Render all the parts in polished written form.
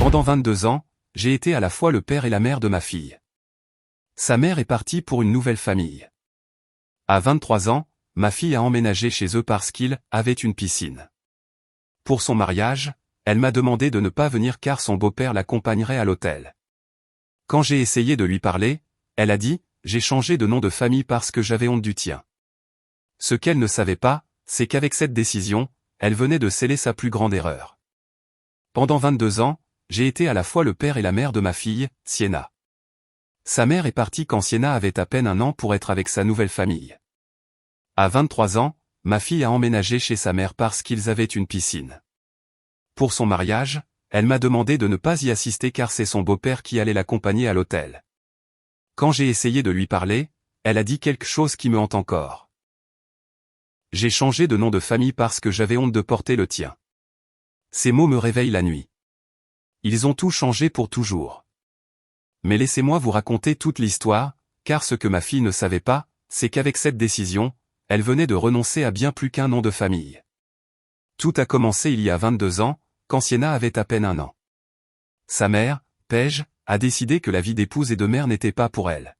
Pendant 22 ans, j'ai été à la fois le père et la mère de ma fille. Sa mère est partie pour une nouvelle famille. À 23 ans, ma fille a emménagé chez eux parce qu'ils avaient une piscine. Pour son mariage, elle m'a demandé de ne pas venir car son beau-père l'accompagnerait à l'hôtel. Quand j'ai essayé de lui parler, elle a dit « J'ai changé de nom de famille parce que j'avais honte du tien ». Ce qu'elle ne savait pas, c'est qu'avec cette décision, elle venait de sceller sa plus grande erreur. Pendant 22 ans, j'ai été à la fois le père et la mère de ma fille, Sienna. Sa mère est partie quand Sienna avait à peine 1 an pour être avec sa nouvelle famille. À 23 ans, ma fille a emménagé chez sa mère parce qu'ils avaient une piscine. Pour son mariage, elle m'a demandé de ne pas y assister car c'est son beau-père qui allait l'accompagner à l'hôtel. Quand j'ai essayé de lui parler, elle a dit quelque chose qui me hante encore. J'ai changé de nom de famille parce que j'avais honte de porter le tien. Ces mots me réveillent la nuit. Ils ont tout changé pour toujours. Mais laissez-moi vous raconter toute l'histoire, car ce que ma fille ne savait pas, c'est qu'avec cette décision, elle venait de renoncer à bien plus qu'un nom de famille. Tout a commencé il y a 22 ans, quand Sienna avait à peine 1 an. Sa mère, Paige, a décidé que la vie d'épouse et de mère n'était pas pour elle.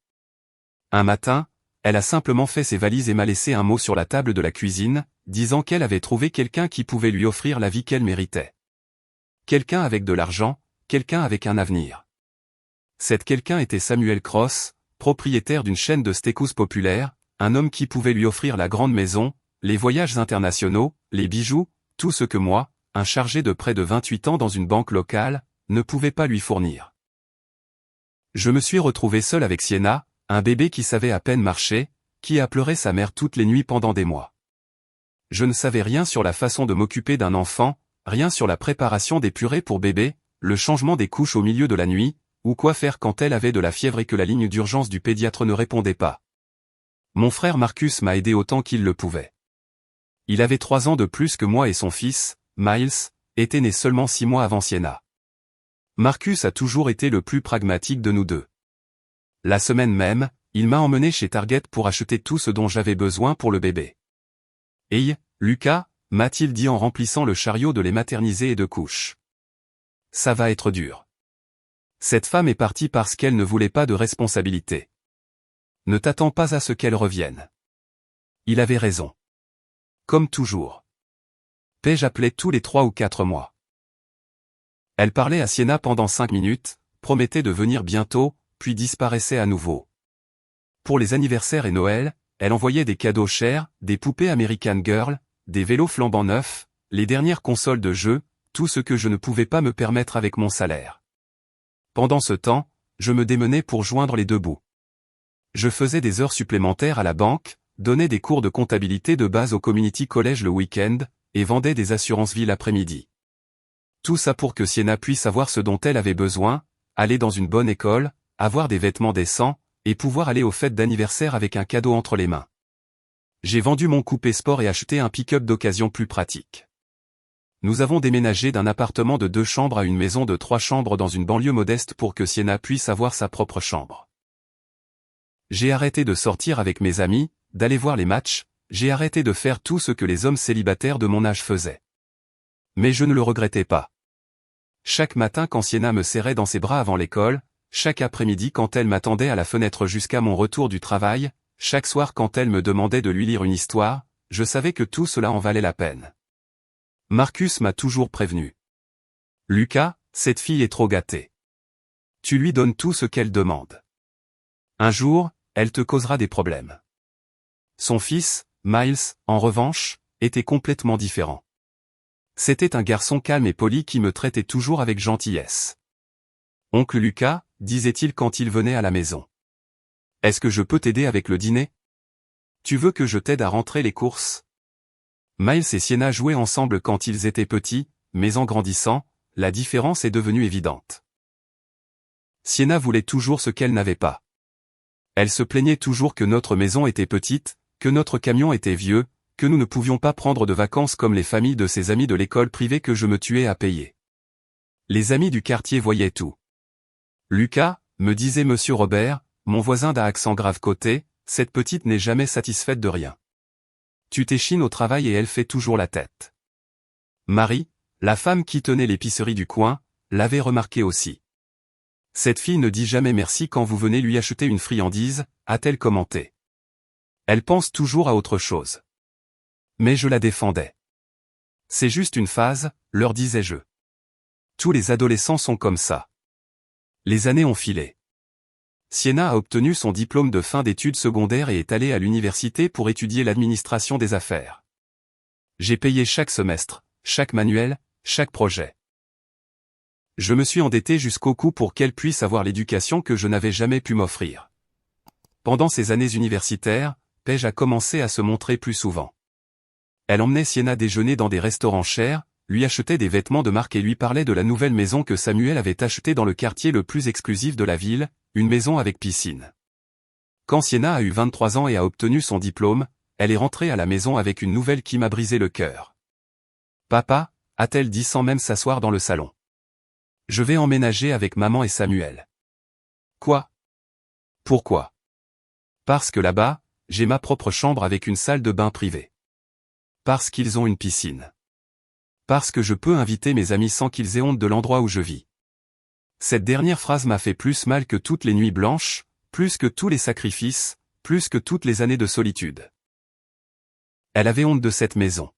Un matin, elle a simplement fait ses valises et m'a laissé un mot sur la table de la cuisine, disant qu'elle avait trouvé quelqu'un qui pouvait lui offrir la vie qu'elle méritait. Quelqu'un avec de l'argent, quelqu'un avec un avenir. Cet quelqu'un était Samuel Cross, propriétaire d'une chaîne de steakhouse populaire, un homme qui pouvait lui offrir la grande maison, les voyages internationaux, les bijoux, tout ce que moi, un chargé de près de 28 ans dans une banque locale, ne pouvais pas lui fournir. Je me suis retrouvé seul avec Sienna, un bébé qui savait à peine marcher, qui a pleuré sa mère toutes les nuits pendant des mois. Je ne savais rien sur la façon de m'occuper d'un enfant, rien sur la préparation des purées pour bébé, le changement des couches au milieu de la nuit, ou quoi faire quand elle avait de la fièvre et que la ligne d'urgence du pédiatre ne répondait pas. Mon frère Marcus m'a aidé autant qu'il le pouvait. Il avait 3 ans de plus que moi et son fils, Miles, était né seulement 6 mois avant Sienna. Marcus a toujours été le plus pragmatique de nous deux. La semaine même, il m'a emmené chez Target pour acheter tout ce dont j'avais besoin pour le bébé. « Hey, Lucas », m'a-t-il dit en remplissant le chariot de lait maternisé et de couches. « Ça va être dur. » Cette femme est partie parce qu'elle ne voulait pas de responsabilité. Ne t'attends pas à ce qu'elle revienne. Il avait raison. Comme toujours. Paige appelait tous les 3 ou 4 mois. Elle parlait à Sienna pendant 5 minutes, promettait de venir bientôt, puis disparaissait à nouveau. Pour les anniversaires et Noël, elle envoyait des cadeaux chers, des poupées American Girl, des vélos flambant neufs, les dernières consoles de jeux, tout ce que je ne pouvais pas me permettre avec mon salaire. Pendant ce temps, je me démenais pour joindre les deux bouts. Je faisais des heures supplémentaires à la banque, donnais des cours de comptabilité de base au community college le week-end, et vendais des assurances vie l'après-midi. Tout ça pour que Sienna puisse avoir ce dont elle avait besoin, aller dans une bonne école, avoir des vêtements décents, et pouvoir aller aux fêtes d'anniversaire avec un cadeau entre les mains. J'ai vendu mon coupé sport et acheté un pick-up d'occasion plus pratique. Nous avons déménagé d'un appartement de 2 chambres à une maison de 3 chambres dans une banlieue modeste pour que Sienna puisse avoir sa propre chambre. J'ai arrêté de sortir avec mes amis, d'aller voir les matchs, j'ai arrêté de faire tout ce que les hommes célibataires de mon âge faisaient. Mais je ne le regrettais pas. Chaque matin quand Sienna me serrait dans ses bras avant l'école, chaque après-midi quand elle m'attendait à la fenêtre jusqu'à mon retour du travail, chaque soir quand elle me demandait de lui lire une histoire, je savais que tout cela en valait la peine. Marcus m'a toujours prévenu. « Lucas, cette fille est trop gâtée. Tu lui donnes tout ce qu'elle demande. Un jour, elle te causera des problèmes. » Son fils, Miles, en revanche, était complètement différent. C'était un garçon calme et poli qui me traitait toujours avec gentillesse. « Oncle Lucas », disait-il quand il venait à la maison. « Est-ce que je peux t'aider avec le dîner? Tu veux que je t'aide à rentrer les courses? » Miles et Sienna jouaient ensemble quand ils étaient petits, mais en grandissant, la différence est devenue évidente. Sienna voulait toujours ce qu'elle n'avait pas. Elle se plaignait toujours que notre maison était petite, que notre camion était vieux, que nous ne pouvions pas prendre de vacances comme les familles de ses amis de l'école privée que je me tuais à payer. Les amis du quartier voyaient tout. « Lucas », me disait Monsieur Robert, mon voisin d'un accent grave côté, cette petite n'est jamais satisfaite de rien. Tu t'échines au travail et elle fait toujours la tête. Marie, la femme qui tenait l'épicerie du coin, l'avait remarqué aussi. Cette fille ne dit jamais merci quand vous venez lui acheter une friandise, a-t-elle commenté. Elle pense toujours à autre chose. Mais je la défendais. C'est juste une phase, leur disais-je. Tous les adolescents sont comme ça. Les années ont filé. Sienna a obtenu son diplôme de fin d'études secondaires et est allée à l'université pour étudier l'administration des affaires. J'ai payé chaque semestre, chaque manuel, chaque projet. Je me suis endetté jusqu'au cou pour qu'elle puisse avoir l'éducation que je n'avais jamais pu m'offrir. Pendant ces années universitaires, Paige a commencé à se montrer plus souvent. Elle emmenait Sienna déjeuner dans des restaurants chers, lui achetait des vêtements de marque et lui parlait de la nouvelle maison que Samuel avait achetée dans le quartier le plus exclusif de la ville, une maison avec piscine. Quand Sienna a eu 23 ans et a obtenu son diplôme, elle est rentrée à la maison avec une nouvelle qui m'a brisé le cœur. « Papa » a-t-elle dit sans même s'asseoir dans le salon. « Je vais emménager avec maman et Samuel. »« Quoi ? Pourquoi ? » ?»« Parce que là-bas, j'ai ma propre chambre avec une salle de bain privée. »« Parce qu'ils ont une piscine. »« Parce que je peux inviter mes amis sans qu'ils aient honte de l'endroit où je vis. » Cette dernière phrase m'a fait plus mal que toutes les nuits blanches, plus que tous les sacrifices, plus que toutes les années de solitude. Elle avait honte de cette maison.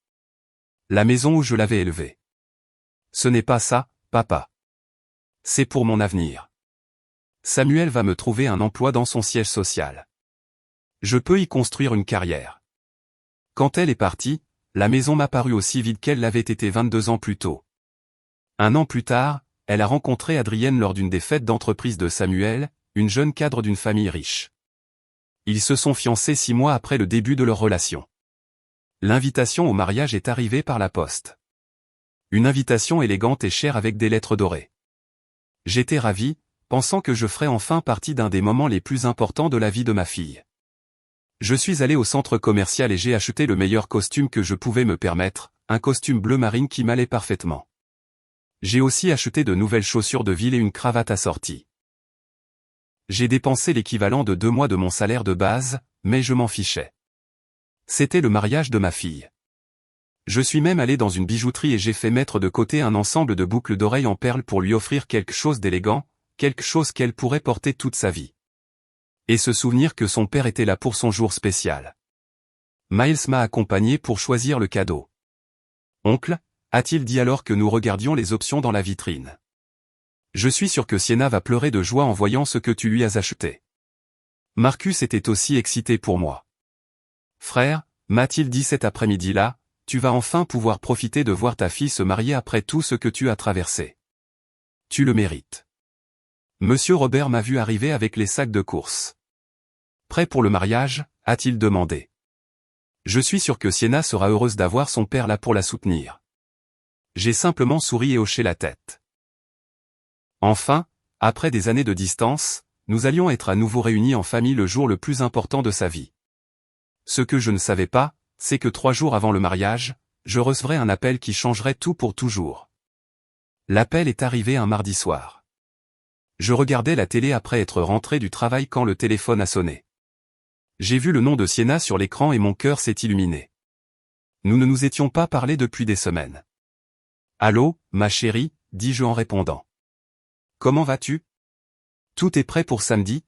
La maison où je l'avais élevée. Ce n'est pas ça, papa. C'est pour mon avenir. Samuel va me trouver un emploi dans son siège social. Je peux y construire une carrière. Quand elle est partie, la maison m'a paru aussi vide qu'elle l'avait été 22 ans plus tôt. Un an plus tard, elle a rencontré Adrienne lors d'une des fêtes d'entreprise de Samuel, une jeune cadre d'une famille riche. Ils se sont fiancés 6 mois après le début de leur relation. L'invitation au mariage est arrivée par la poste. Une invitation élégante et chère avec des lettres dorées. J'étais ravi, pensant que je ferais enfin partie d'un des moments les plus importants de la vie de ma fille. Je suis allé au centre commercial et j'ai acheté le meilleur costume que je pouvais me permettre, un costume bleu marine qui m'allait parfaitement. J'ai aussi acheté de nouvelles chaussures de ville et une cravate assortie. J'ai dépensé l'équivalent de 2 mois de mon salaire de base, mais je m'en fichais. C'était le mariage de ma fille. Je suis même allé dans une bijouterie et j'ai fait mettre de côté un ensemble de boucles d'oreilles en perles pour lui offrir quelque chose d'élégant, quelque chose qu'elle pourrait porter toute sa vie. Et se souvenir que son père était là pour son jour spécial. Miles m'a accompagné pour choisir le cadeau. « Oncle » a-t-il dit alors que nous regardions les options dans la vitrine. « Je suis sûr que Sienna va pleurer de joie en voyant ce que tu lui as acheté. » Marcus était aussi excité pour moi. « Frère » m'a-t-il dit cet après-midi-là, tu vas enfin pouvoir profiter de voir ta fille se marier après tout ce que tu as traversé. Tu le mérites. Monsieur Robert m'a vu arriver avec les sacs de course. Prêt pour le mariage, a-t-il demandé. Je suis sûr que Sienna sera heureuse d'avoir son père là pour la soutenir. J'ai simplement souri et hoché la tête. Enfin, après des années de distance, nous allions être à nouveau réunis en famille le jour le plus important de sa vie. Ce que je ne savais pas, c'est que 3 jours avant le mariage, je recevrais un appel qui changerait tout pour toujours. L'appel est arrivé un mardi soir. Je regardais la télé après être rentré du travail quand le téléphone a sonné. J'ai vu le nom de Sienna sur l'écran et mon cœur s'est illuminé. Nous ne nous étions pas parlé depuis des semaines. « Allô, ma chérie » dis-je en répondant. « Comment vas-tu ? Tout est prêt pour samedi ? »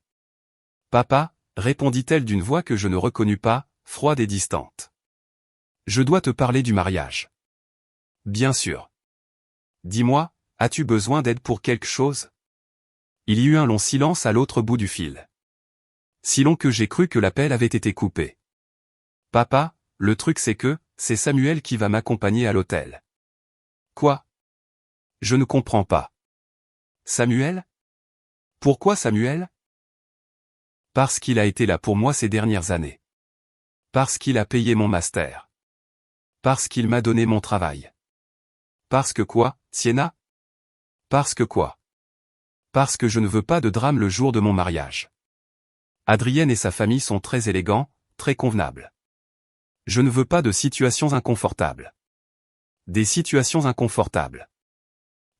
« Papa » répondit-elle d'une voix que je ne reconnus pas, froide et distante. « Je dois te parler du mariage. »« Bien sûr. »« Dis-moi, as-tu besoin d'aide pour quelque chose ?» Il y eut un long silence à l'autre bout du fil. Si long que j'ai cru que l'appel avait été coupé. « Papa, le truc c'est que, c'est Samuel qui va m'accompagner à l'hôtel. »« Quoi ? Je ne comprends pas. »« Samuel ? Pourquoi Samuel ? » Parce qu'il a été là pour moi ces dernières années. Parce qu'il a payé mon master. Parce qu'il m'a donné mon travail. Parce que quoi, Sienna ? Parce que quoi ? Parce que je ne veux pas de drame le jour de mon mariage. Adrienne et sa famille sont très élégants, très convenables. Je ne veux pas de situations inconfortables. Des situations inconfortables.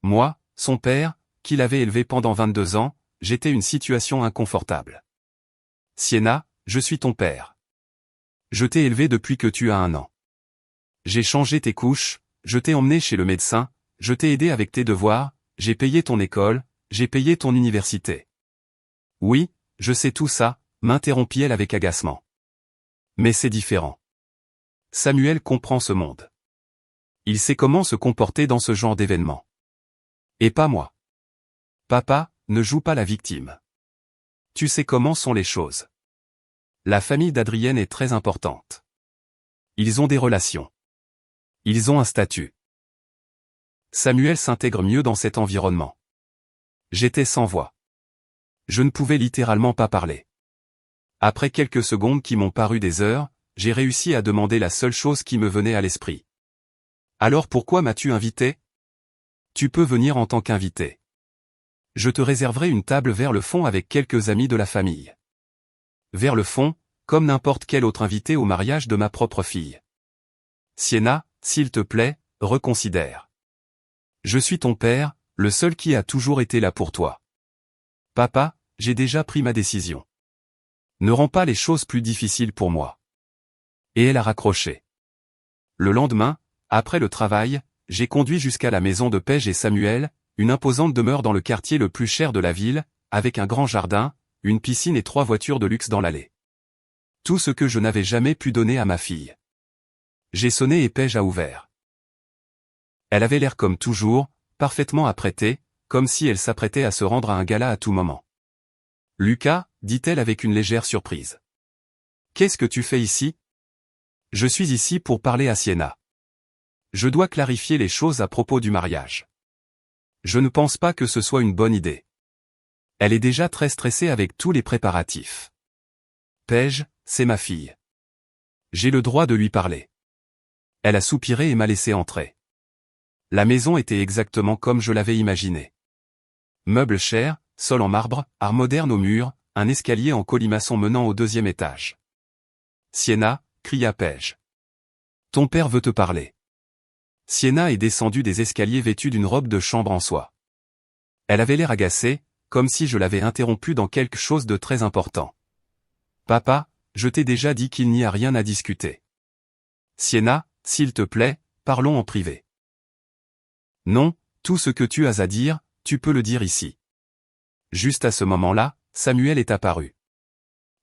Moi, son père, qui l'avait élevé pendant 22 ans, j'étais une situation inconfortable. Sienna, je suis ton père. Je t'ai élevé depuis que tu as 1 an. J'ai changé tes couches, je t'ai emmené chez le médecin, je t'ai aidé avec tes devoirs, j'ai payé ton école, j'ai payé ton université. Oui, je sais tout ça, m'interrompit-elle avec agacement. Mais c'est différent. Samuel comprend ce monde. Il sait comment se comporter dans ce genre d'événement. Et pas moi. Papa, ne joue pas la victime. Tu sais comment sont les choses. La famille d'Adrienne est très importante. Ils ont des relations. Ils ont un statut. Samuel s'intègre mieux dans cet environnement. J'étais sans voix. Je ne pouvais littéralement pas parler. Après quelques secondes qui m'ont paru des heures, j'ai réussi à demander la seule chose qui me venait à l'esprit. Alors pourquoi m'as-tu invité? Tu peux venir en tant qu'invité. Je te réserverai une table vers le fond avec quelques amis de la famille. Vers le fond, comme n'importe quel autre invité au mariage de ma propre fille. Sienna, s'il te plaît, reconsidère. Je suis ton père, le seul qui a toujours été là pour toi. Papa, j'ai déjà pris ma décision. Ne rends pas les choses plus difficiles pour moi. Et elle a raccroché. Le lendemain, après le travail, j'ai conduit jusqu'à la maison de Paige et Samuel, une imposante demeure dans le quartier le plus cher de la ville, avec un grand jardin, une piscine et 3 voitures de luxe dans l'allée. Tout ce que je n'avais jamais pu donner à ma fille. J'ai sonné et Paige a ouvert. Elle avait l'air comme toujours, parfaitement apprêtée, comme si elle s'apprêtait à se rendre à un gala à tout moment. « Lucas » dit-elle avec une légère surprise. « Qu'est-ce que tu fais ici ? » « Je suis ici pour parler à Sienna. Je dois clarifier les choses à propos du mariage. Je ne pense pas que ce soit une bonne idée. Elle est déjà très stressée avec tous les préparatifs. Paige, c'est ma fille. J'ai le droit de lui parler. » Elle a soupiré et m'a laissé entrer. La maison était exactement comme je l'avais imaginé. Meubles chers, sol en marbre, art moderne au mur, un escalier en colimaçon menant au 2e étage. « Sienna » cria Paige. « Ton père veut te parler. » Sienna est descendue des escaliers vêtue d'une robe de chambre en soie. Elle avait l'air agacée, comme si je l'avais interrompue dans quelque chose de très important. « Papa, je t'ai déjà dit qu'il n'y a rien à discuter. Sienna, s'il te plaît, parlons en privé. » Non, tout ce que tu as à dire, tu peux le dire ici. Juste à ce moment-là, Samuel est apparu.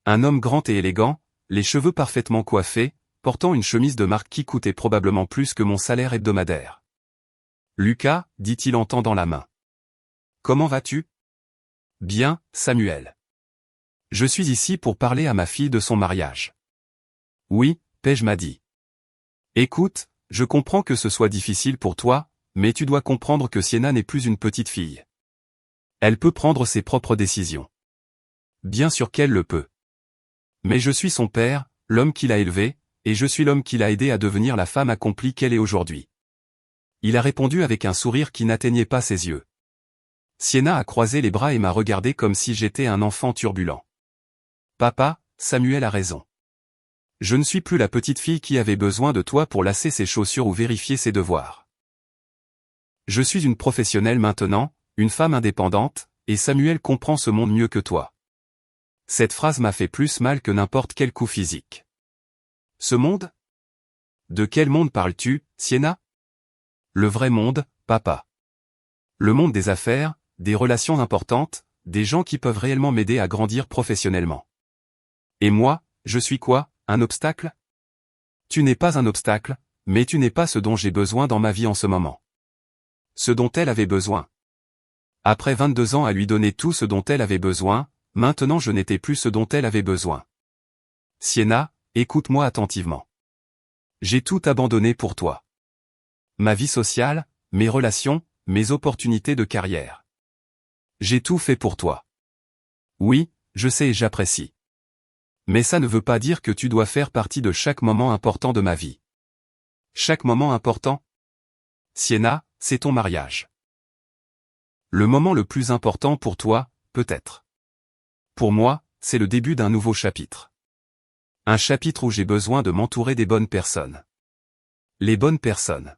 Un homme grand et élégant, les cheveux parfaitement coiffés, portant une chemise de marque qui coûtait probablement plus que mon salaire hebdomadaire. « Lucas » dit-il en tendant la main. « Comment vas-tu ? » « Bien, Samuel. Je suis ici pour parler à ma fille de son mariage. »« Oui, Paige m'a dit. »« Écoute, je comprends que ce soit difficile pour toi, mais tu dois comprendre que Sienna n'est plus une petite fille. Elle peut prendre ses propres décisions. Bien sûr qu'elle le peut. Mais je suis son père, l'homme qui l'a élevée, et je suis l'homme qui l'a aidée à devenir la femme accomplie qu'elle est aujourd'hui. » Il a répondu avec un sourire qui n'atteignait pas ses yeux. Sienna a croisé les bras et m'a regardé comme si j'étais un enfant turbulent. « Papa, Samuel a raison. Je ne suis plus la petite fille qui avait besoin de toi pour lasser ses chaussures ou vérifier ses devoirs. Je suis une professionnelle maintenant, une femme indépendante, et Samuel comprend ce monde mieux que toi. » Cette phrase m'a fait plus mal que n'importe quel coup physique. Ce monde ? De quel monde parles-tu, Sienna ? Le vrai monde, papa. Le monde des affaires, des relations importantes, des gens qui peuvent réellement m'aider à grandir professionnellement. Et moi, je suis quoi, un obstacle ? Tu n'es pas un obstacle, mais tu n'es pas ce dont j'ai besoin dans ma vie en ce moment. Ce dont elle avait besoin. Après 22 ans à lui donner tout ce dont elle avait besoin, maintenant je n'étais plus ce dont elle avait besoin. Sienna, écoute-moi attentivement. J'ai tout abandonné pour toi. Ma vie sociale, mes relations, mes opportunités de carrière. J'ai tout fait pour toi. Oui, je sais et j'apprécie. Mais ça ne veut pas dire que tu dois faire partie de chaque moment important de ma vie. Chaque moment important ? Sienna, c'est ton mariage. Le moment le plus important pour toi, peut-être. Pour moi, c'est le début d'un nouveau chapitre. Un chapitre où j'ai besoin de m'entourer des bonnes personnes. Les bonnes personnes.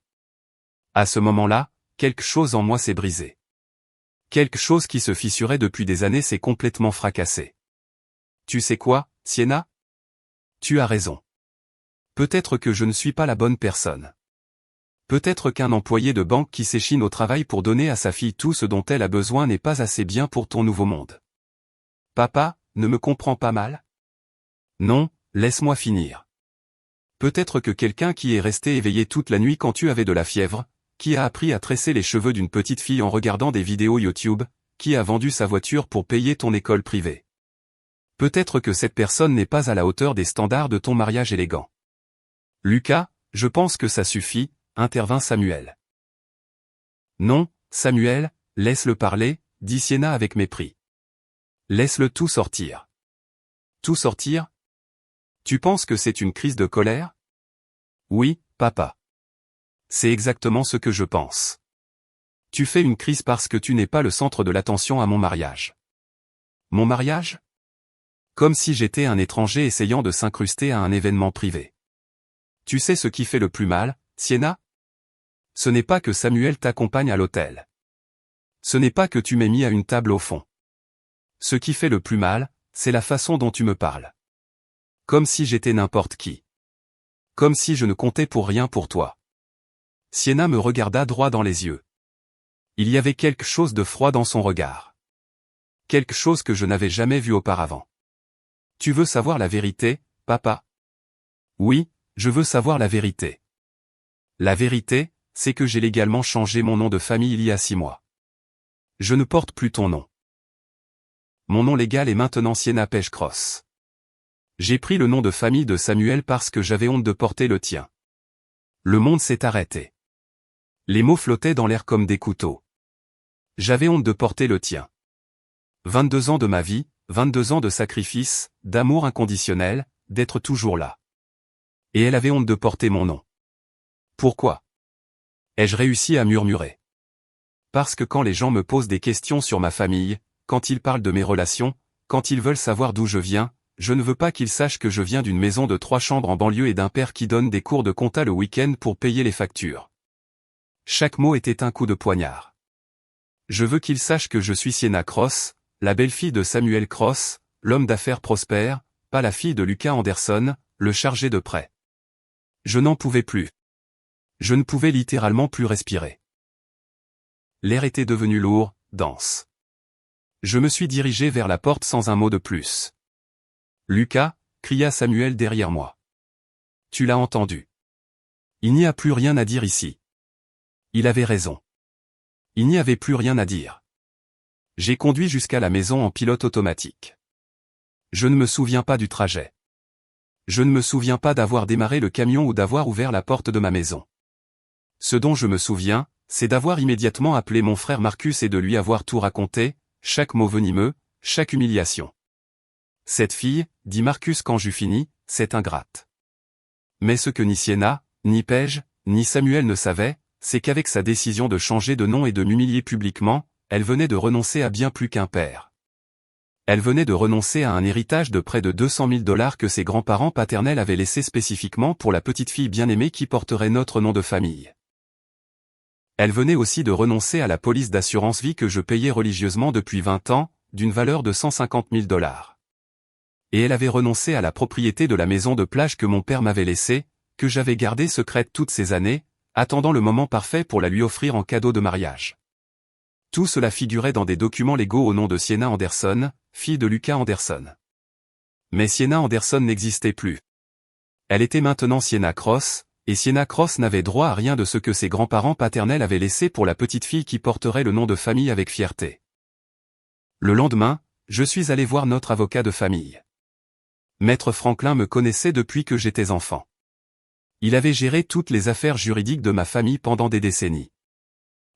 À ce moment-là, quelque chose en moi s'est brisé. Quelque chose qui se fissurait depuis des années s'est complètement fracassé. Tu sais quoi, Sienna ? Tu as raison. Peut-être que je ne suis pas la bonne personne. Peut-être qu'un employé de banque qui s'échine au travail pour donner à sa fille tout ce dont elle a besoin n'est pas assez bien pour ton nouveau monde. Papa, ne me comprends pas mal? Non, laisse-moi finir. Peut-être que quelqu'un qui est resté éveillé toute la nuit quand tu avais de la fièvre, qui a appris à tresser les cheveux d'une petite fille en regardant des vidéos YouTube, qui a vendu sa voiture pour payer ton école privée. Peut-être que cette personne n'est pas à la hauteur des standards de ton mariage élégant. Lucas, je pense que ça suffit, intervint Samuel. Non, Samuel, laisse-le parler, dit Sienna avec mépris. Laisse-le tout sortir. Tout sortir? Tu penses que c'est une crise de colère? Oui, papa. C'est exactement ce que je pense. Tu fais une crise parce que tu n'es pas le centre de l'attention à mon mariage. Mon mariage? Comme si j'étais un étranger essayant de s'incruster à un événement privé. Tu sais ce qui fait le plus mal, Sienna? Ce n'est pas que Samuel t'accompagne à l'hôtel. Ce n'est pas que tu m'aies mis à une table au fond. Ce qui fait le plus mal, c'est la façon dont tu me parles. Comme si j'étais n'importe qui. Comme si je ne comptais pour rien pour toi. Sienna me regarda droit dans les yeux. Il y avait quelque chose de froid dans son regard. Quelque chose que je n'avais jamais vu auparavant. Tu veux savoir la vérité, papa? Oui, je veux savoir la vérité. La vérité, c'est que j'ai légalement changé mon nom de famille il y a 6 mois. Je ne porte plus ton nom. Mon nom légal est maintenant Sienna Page-Cross. J'ai pris le nom de famille de Samuel parce que j'avais honte de porter le tien. Le monde s'est arrêté. Les mots flottaient dans l'air comme des couteaux. J'avais honte de porter le tien. 22 ans de ma vie, 22 ans de sacrifice, d'amour inconditionnel, d'être toujours là. Et elle avait honte de porter mon nom. Pourquoi? Ai-je réussi à murmurer? Parce que quand les gens me posent des questions sur ma famille, quand ils parlent de mes relations, quand ils veulent savoir d'où je viens, je ne veux pas qu'ils sachent que je viens d'une maison de 3 chambres en banlieue et d'un père qui donne des cours de compta le week-end pour payer les factures. Chaque mot était un coup de poignard. Je veux qu'ils sachent que je suis Sienna Cross, la belle-fille de Samuel Cross, l'homme d'affaires prospère, pas la fille de Lucas Anderson, le chargé de prêt. Je n'en pouvais plus. Je ne pouvais littéralement plus respirer. L'air était devenu lourd, dense. Je me suis dirigé vers la porte sans un mot de plus. Lucas, cria Samuel derrière moi. Tu l'as entendu. Il n'y a plus rien à dire ici. Il avait raison. Il n'y avait plus rien à dire. J'ai conduit jusqu'à la maison en pilote automatique. Je ne me souviens pas du trajet. Je ne me souviens pas d'avoir démarré le camion ou d'avoir ouvert la porte de ma maison. Ce dont je me souviens, c'est d'avoir immédiatement appelé mon frère Marcus et de lui avoir tout raconté, chaque mot venimeux, chaque humiliation. Cette fille, dit Marcus quand j'eus fini, c'est ingrate. Mais ce que ni Sienna, ni Paige, ni Samuel ne savaient, c'est qu'avec sa décision de changer de nom et de m'humilier publiquement, elle venait de renoncer à bien plus qu'un père. Elle venait de renoncer à un héritage de près de 200 000 $ que ses grands-parents paternels avaient laissé spécifiquement pour la petite fille bien-aimée qui porterait notre nom de famille. Elle venait aussi de renoncer à la police d'assurance vie que je payais religieusement depuis 20 ans, d'une valeur de 150 000 $. Et elle avait renoncé à la propriété de la maison de plage que mon père m'avait laissée, que j'avais gardée secrète toutes ces années, attendant le moment parfait pour la lui offrir en cadeau de mariage. Tout cela figurait dans des documents légaux au nom de Sienna Anderson, fille de Lucas Anderson. Mais Sienna Anderson n'existait plus. Elle était maintenant Sienna Cross, et Sienna Cross n'avait droit à rien de ce que ses grands-parents paternels avaient laissé pour la petite fille qui porterait le nom de famille avec fierté. Le lendemain, je suis allé voir notre avocat de famille. Maître Franklin me connaissait depuis que j'étais enfant. Il avait géré toutes les affaires juridiques de ma famille pendant des décennies.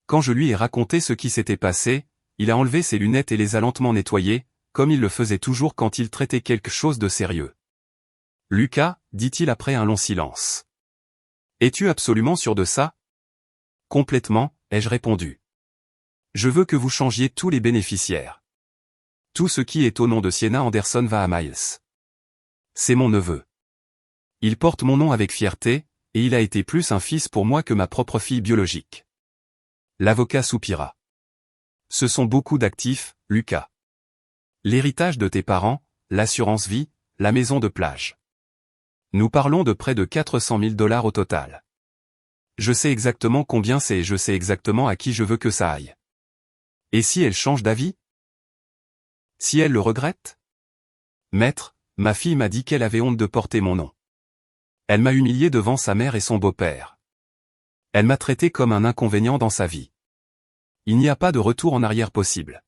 Quand je lui ai raconté ce qui s'était passé, il a enlevé ses lunettes et les a lentement nettoyées, comme il le faisait toujours quand il traitait quelque chose de sérieux. « Lucas, dit-il après un long silence. Es-tu absolument sûr de ça? Complètement, ai-je répondu. Je veux que vous changiez tous les bénéficiaires. Tout ce qui est au nom de Sienna Anderson va à Miles. C'est mon neveu. Il porte mon nom avec fierté, et il a été plus un fils pour moi que ma propre fille biologique. L'avocat soupira. Ce sont beaucoup d'actifs, Lucas. L'héritage de tes parents, l'assurance vie, la maison de plage. Nous parlons de près de 400 000 $ au total. Je sais exactement combien c'est et je sais exactement à qui je veux que ça aille. Et si elle change d'avis? Si elle le regrette? Maître, ma fille m'a dit qu'elle avait honte de porter mon nom. Elle m'a humilié devant sa mère et son beau-père. Elle m'a traité comme un inconvénient dans sa vie. Il n'y a pas de retour en arrière possible.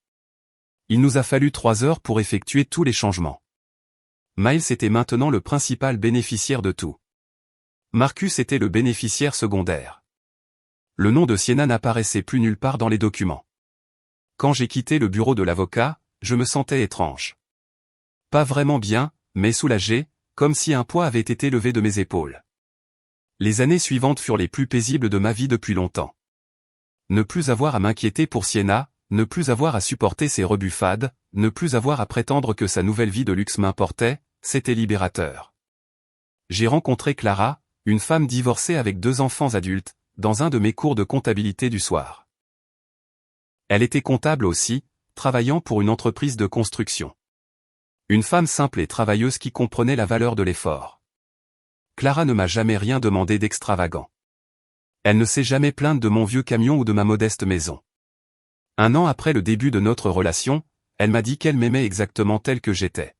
Il nous a fallu 3 heures pour effectuer tous les changements. Miles était maintenant le principal bénéficiaire de tout. Marcus était le bénéficiaire secondaire. Le nom de Sienna n'apparaissait plus nulle part dans les documents. Quand j'ai quitté le bureau de l'avocat, je me sentais étrange. Pas vraiment bien, mais soulagé, comme si un poids avait été levé de mes épaules. Les années suivantes furent les plus paisibles de ma vie depuis longtemps. Ne plus avoir à m'inquiéter pour Sienna, ne plus avoir à supporter ses rebuffades, ne plus avoir à prétendre que sa nouvelle vie de luxe m'importait, c'était libérateur. J'ai rencontré Clara, une femme divorcée avec 2 enfants adultes, dans un de mes cours de comptabilité du soir. Elle était comptable aussi, travaillant pour une entreprise de construction. Une femme simple et travailleuse qui comprenait la valeur de l'effort. Clara ne m'a jamais rien demandé d'extravagant. Elle ne s'est jamais plainte de mon vieux camion ou de ma modeste maison. 1 an après le début de notre relation, elle m'a dit qu'elle m'aimait exactement tel que j'étais.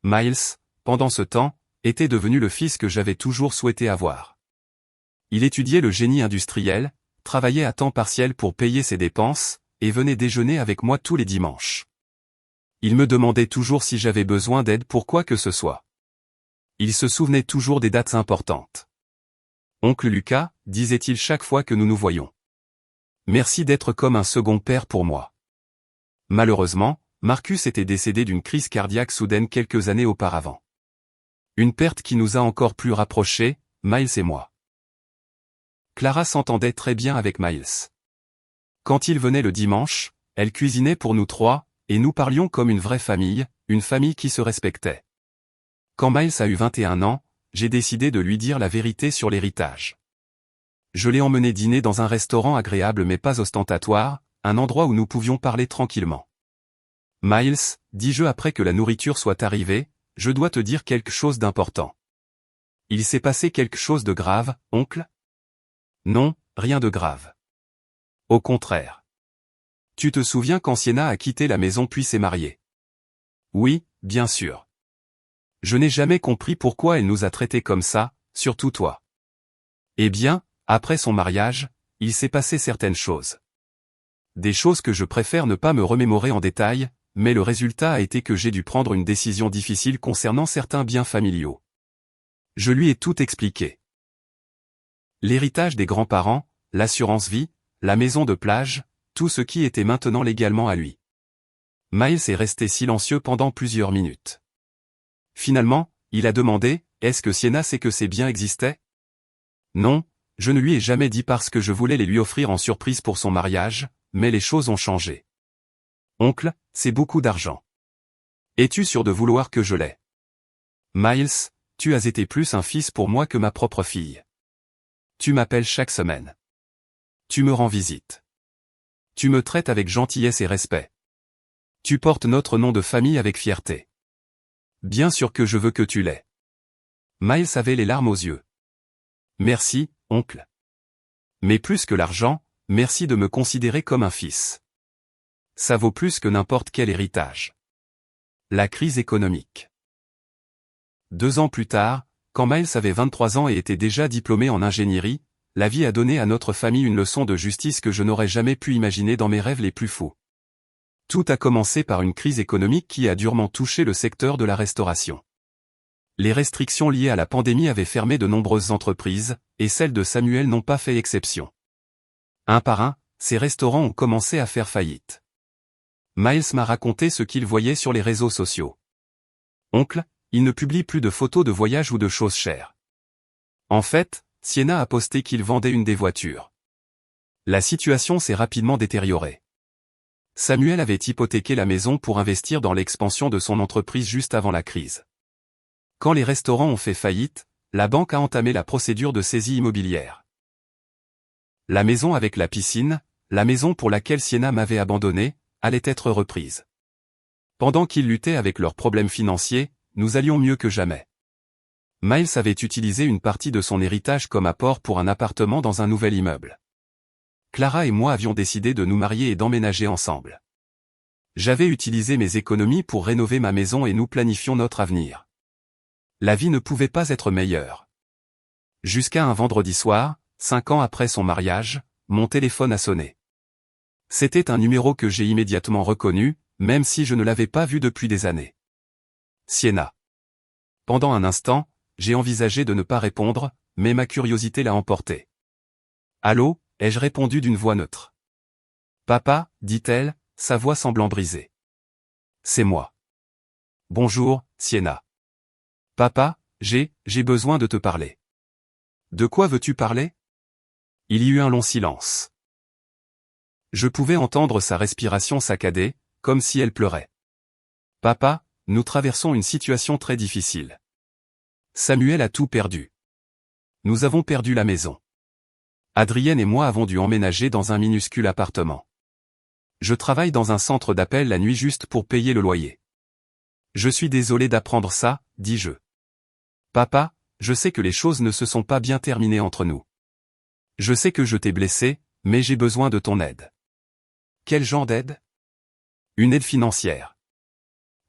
Miles, pendant ce temps, était devenu le fils que j'avais toujours souhaité avoir. Il étudiait le génie industriel, travaillait à temps partiel pour payer ses dépenses, et venait déjeuner avec moi tous les dimanches. Il me demandait toujours si j'avais besoin d'aide pour quoi que ce soit. Il se souvenait toujours des dates importantes. Oncle Lucas, disait-il chaque fois que nous nous voyions. Merci d'être comme un second père pour moi. Malheureusement, Marcus était décédé d'une crise cardiaque soudaine quelques années auparavant. Une perte qui nous a encore plus rapprochés, Miles et moi. Clara s'entendait très bien avec Miles. Quand il venait le dimanche, elle cuisinait pour nous 3, et nous parlions comme une vraie famille, une famille qui se respectait. Quand Miles a eu 21 ans, j'ai décidé de lui dire la vérité sur l'héritage. Je l'ai emmené dîner dans un restaurant agréable mais pas ostentatoire, un endroit où nous pouvions parler tranquillement. Miles, dis-je après que la nourriture soit arrivée, je dois te dire quelque chose d'important. Il s'est passé quelque chose de grave, oncle? Non, rien de grave. Au contraire. Tu te souviens quand Sienna a quitté la maison puis s'est mariée? Oui, bien sûr. Je n'ai jamais compris pourquoi elle nous a traités comme ça, surtout toi. Eh bien, après son mariage, il s'est passé certaines choses. Des choses que je préfère ne pas me remémorer en détail, mais le résultat a été que j'ai dû prendre une décision difficile concernant certains biens familiaux. Je lui ai tout expliqué. L'héritage des grands-parents, l'assurance vie, la maison de plage, tout ce qui était maintenant légalement à lui. Miles est resté silencieux pendant plusieurs minutes. Finalement, il a demandé, est-ce que Sienna sait que ces biens existaient? Non, je ne lui ai jamais dit parce que je voulais les lui offrir en surprise pour son mariage, mais les choses ont changé. Oncle, c'est beaucoup d'argent. Es-tu sûr de vouloir que je l'aie? Miles, tu as été plus un fils pour moi que ma propre fille. Tu m'appelles chaque semaine. Tu me rends visite. Tu me traites avec gentillesse et respect. Tu portes notre nom de famille avec fierté. Bien sûr que je veux que tu l'aies. Miles avait les larmes aux yeux. Merci, oncle. Mais plus que l'argent, merci de me considérer comme un fils. Ça vaut plus que n'importe quel héritage. La crise économique. 2 ans plus tard, quand Miles avait 23 ans et était déjà diplômé en ingénierie, la vie a donné à notre famille une leçon de justice que je n'aurais jamais pu imaginer dans mes rêves les plus fous. Tout a commencé par une crise économique qui a durement touché le secteur de la restauration. Les restrictions liées à la pandémie avaient fermé de nombreuses entreprises, et celles de Samuel n'ont pas fait exception. Un par un, ces restaurants ont commencé à faire faillite. Miles m'a raconté ce qu'il voyait sur les réseaux sociaux. Oncle, il ne publie plus de photos de voyage ou de choses chères. En fait, Sienna a posté qu'il vendait une des voitures. La situation s'est rapidement détériorée. Samuel avait hypothéqué la maison pour investir dans l'expansion de son entreprise juste avant la crise. Quand les restaurants ont fait faillite, la banque a entamé la procédure de saisie immobilière. La maison avec la piscine, la maison pour laquelle Sienna m'avait abandonné, allait être reprise. Pendant qu'ils luttaient avec leurs problèmes financiers, nous allions mieux que jamais. Miles avait utilisé une partie de son héritage comme apport pour un appartement dans un nouvel immeuble. Clara et moi avions décidé de nous marier et d'emménager ensemble. J'avais utilisé mes économies pour rénover ma maison et nous planifions notre avenir. La vie ne pouvait pas être meilleure. Jusqu'à un vendredi soir, 5 ans après son mariage, mon téléphone a sonné. C'était un numéro que j'ai immédiatement reconnu, même si je ne l'avais pas vu depuis des années. Sienna. Pendant un instant, j'ai envisagé de ne pas répondre, mais ma curiosité l'a emporté. Allô, ai-je répondu d'une voix neutre. Papa, dit-elle, sa voix semblant brisée. C'est moi. Bonjour, Sienna. Papa, j'ai besoin de te parler. De quoi veux-tu parler? Il y eut un long silence. Je pouvais entendre sa respiration saccadée, comme si elle pleurait. Papa, nous traversons une situation très difficile. Samuel a tout perdu. Nous avons perdu la maison. Adrienne et moi avons dû emménager dans un minuscule appartement. Je travaille dans un centre d'appel la nuit juste pour payer le loyer. Je suis désolé d'apprendre ça, dis-je. Papa, je sais que les choses ne se sont pas bien terminées entre nous. Je sais que je t'ai blessé, mais j'ai besoin de ton aide. Quel genre d'aide? Une aide financière.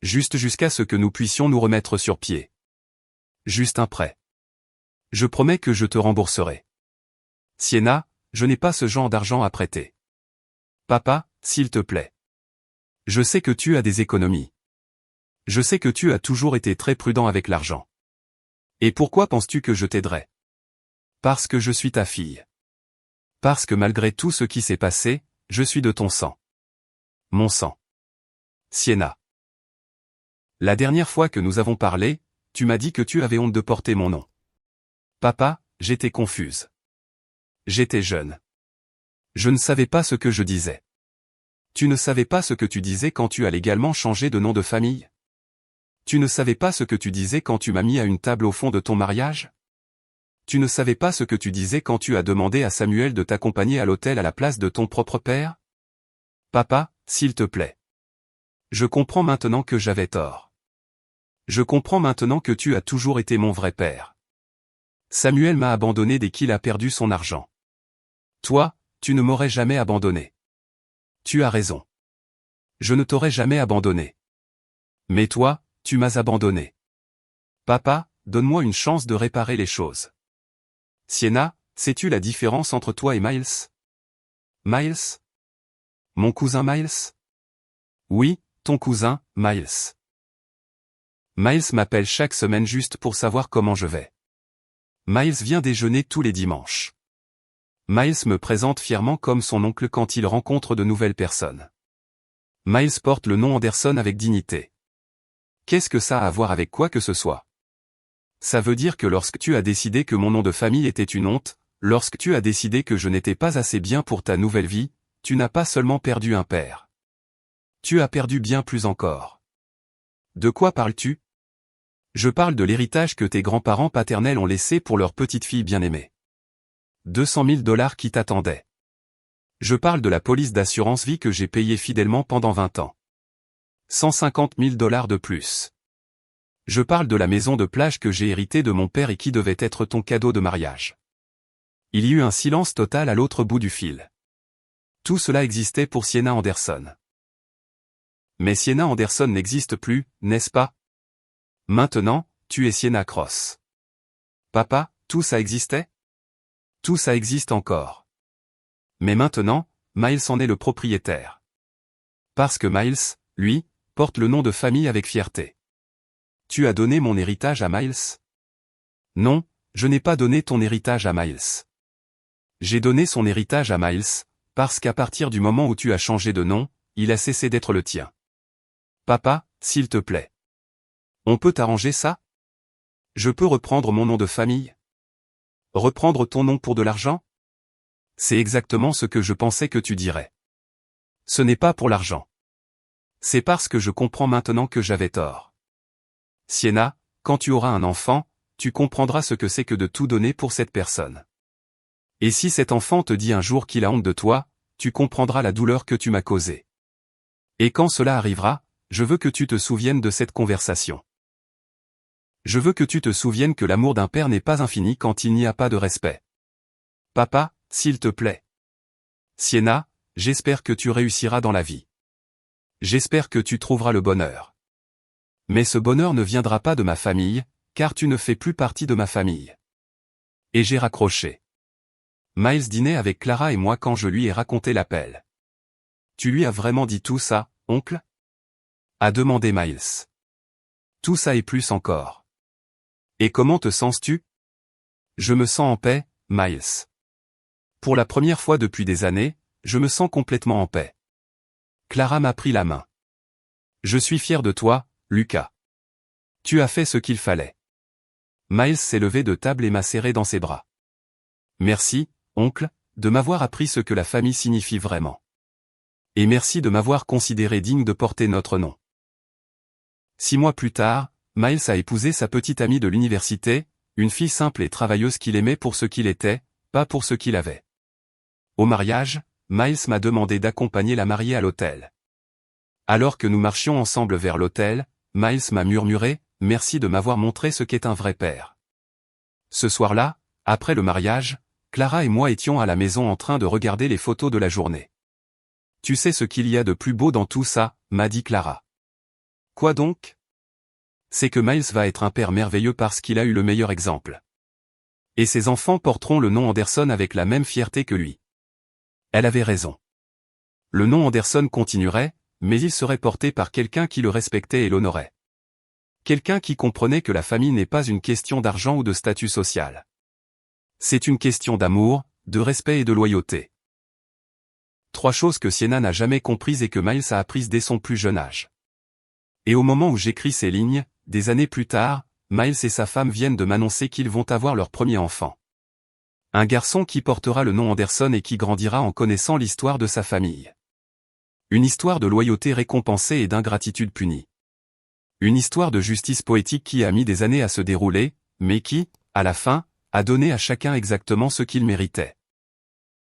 Juste jusqu'à ce que nous puissions nous remettre sur pied. Juste un prêt. Je promets que je te rembourserai. Sienna, je n'ai pas ce genre d'argent à prêter. Papa, s'il te plaît. Je sais que tu as des économies. Je sais que tu as toujours été très prudent avec l'argent. Et pourquoi penses-tu que je t'aiderai? Parce que je suis ta fille. Parce que malgré tout ce qui s'est passé, je suis de ton sang. Mon sang. Sienna. La dernière fois que nous avons parlé, tu m'as dit que tu avais honte de porter mon nom. Papa, j'étais confuse. J'étais jeune. Je ne savais pas ce que je disais. Tu ne savais pas ce que tu disais quand tu as légalement changé de nom de famille? Tu ne savais pas ce que tu disais quand tu m'as mis à une table au fond de ton mariage? Tu ne savais pas ce que tu disais quand tu as demandé à Samuel de t'accompagner à l'hôtel à la place de ton propre père? Papa, s'il te plaît. Je comprends maintenant que j'avais tort. Je comprends maintenant que tu as toujours été mon vrai père. Samuel m'a abandonné dès qu'il a perdu son argent. Toi, tu ne m'aurais jamais abandonné. Tu as raison. Je ne t'aurais jamais abandonné. Mais toi, tu m'as abandonné. Papa, donne-moi une chance de réparer les choses. Sienna, sais-tu la différence entre toi et Miles? Miles? Mon cousin Miles? Oui, ton cousin, Miles. Miles m'appelle chaque semaine juste pour savoir comment je vais. Miles vient déjeuner tous les dimanches. Miles me présente fièrement comme son oncle quand il rencontre de nouvelles personnes. Miles porte le nom Anderson avec dignité. Qu'est-ce que ça a à voir avec quoi que ce soit? Ça veut dire que lorsque tu as décidé que mon nom de famille était une honte, lorsque tu as décidé que je n'étais pas assez bien pour ta nouvelle vie, tu n'as pas seulement perdu un père. Tu as perdu bien plus encore. De quoi parles-tu? Je parle de l'héritage que tes grands-parents paternels ont laissé pour leur petite fille bien-aimée. 200 000 $ qui t'attendaient. Je parle de la police d'assurance vie que j'ai payée fidèlement pendant 20 ans. 150 000 $ de plus. Je parle de la maison de plage que j'ai héritée de mon père et qui devait être ton cadeau de mariage. Il y eut un silence total à l'autre bout du fil. Tout cela existait pour Sienna Anderson. Mais Sienna Anderson n'existe plus, n'est-ce pas? Maintenant, tu es Sienna Cross. Papa, tout ça existait? Tout ça existe encore. Mais maintenant, Miles en est le propriétaire. Parce que Miles, lui, porte le nom de famille avec fierté. Tu as donné mon héritage à Miles? Non, je n'ai pas donné ton héritage à Miles. J'ai donné son héritage à Miles, parce qu'à partir du moment où tu as changé de nom, il a cessé d'être le tien. Papa, s'il te plaît. On peut arranger ça? Je peux reprendre mon nom de famille? Reprendre ton nom pour de l'argent? C'est exactement ce que je pensais que tu dirais. Ce n'est pas pour l'argent. C'est parce que je comprends maintenant que j'avais tort. Sienna, quand tu auras un enfant, tu comprendras ce que c'est que de tout donner pour cette personne. Et si cet enfant te dit un jour qu'il a honte de toi, tu comprendras la douleur que tu m'as causée. Et quand cela arrivera, je veux que tu te souviennes de cette conversation. Je veux que tu te souviennes que l'amour d'un père n'est pas infini quand il n'y a pas de respect. Papa, s'il te plaît. Sienna, j'espère que tu réussiras dans la vie. J'espère que tu trouveras le bonheur. Mais ce bonheur ne viendra pas de ma famille, car tu ne fais plus partie de ma famille. Et j'ai raccroché. Miles dînait avec Clara et moi quand je lui ai raconté l'appel. Tu lui as vraiment dit tout ça, oncle? A demandé Miles. Tout ça et plus encore. Et comment te sens-tu? Je me sens en paix, Miles. Pour la première fois depuis des années, je me sens complètement en paix. Clara m'a pris la main. Je suis fier de toi, Lucas. Tu as fait ce qu'il fallait. Miles s'est levé de table et m'a serré dans ses bras. Merci, oncle, de m'avoir appris ce que la famille signifie vraiment. Et merci de m'avoir considéré digne de porter notre nom. 6 mois plus tard, Miles a épousé sa petite amie de l'université, une fille simple et travailleuse qu'il aimait pour ce qu'il était, pas pour ce qu'il avait. Au mariage, Miles m'a demandé d'accompagner la mariée à l'hôtel. Alors que nous marchions ensemble vers l'hôtel, Miles m'a murmuré « Merci de m'avoir montré ce qu'est un vrai père ». Ce soir-là, après le mariage, Clara et moi étions à la maison en train de regarder les photos de la journée. « Tu sais ce qu'il y a de plus beau dans tout ça » m'a dit Clara. « Quoi donc ? C'est que Miles va être un père merveilleux parce qu'il a eu le meilleur exemple. Et ses enfants porteront le nom Anderson avec la même fierté que lui. » Elle avait raison. Le nom Anderson continuerait, mais il serait porté par quelqu'un qui le respectait et l'honorait. Quelqu'un qui comprenait que la famille n'est pas une question d'argent ou de statut social. C'est une question d'amour, de respect et de loyauté. 3 choses que Sienna n'a jamais comprises et que Miles a apprises dès son plus jeune âge. Et au moment où j'écris ces lignes, des années plus tard, Miles et sa femme viennent de m'annoncer qu'ils vont avoir leur premier enfant. Un garçon qui portera le nom Anderson et qui grandira en connaissant l'histoire de sa famille. Une histoire de loyauté récompensée et d'ingratitude punie. Une histoire de justice poétique qui a mis des années à se dérouler, mais qui, à la fin, a donné à chacun exactement ce qu'il méritait.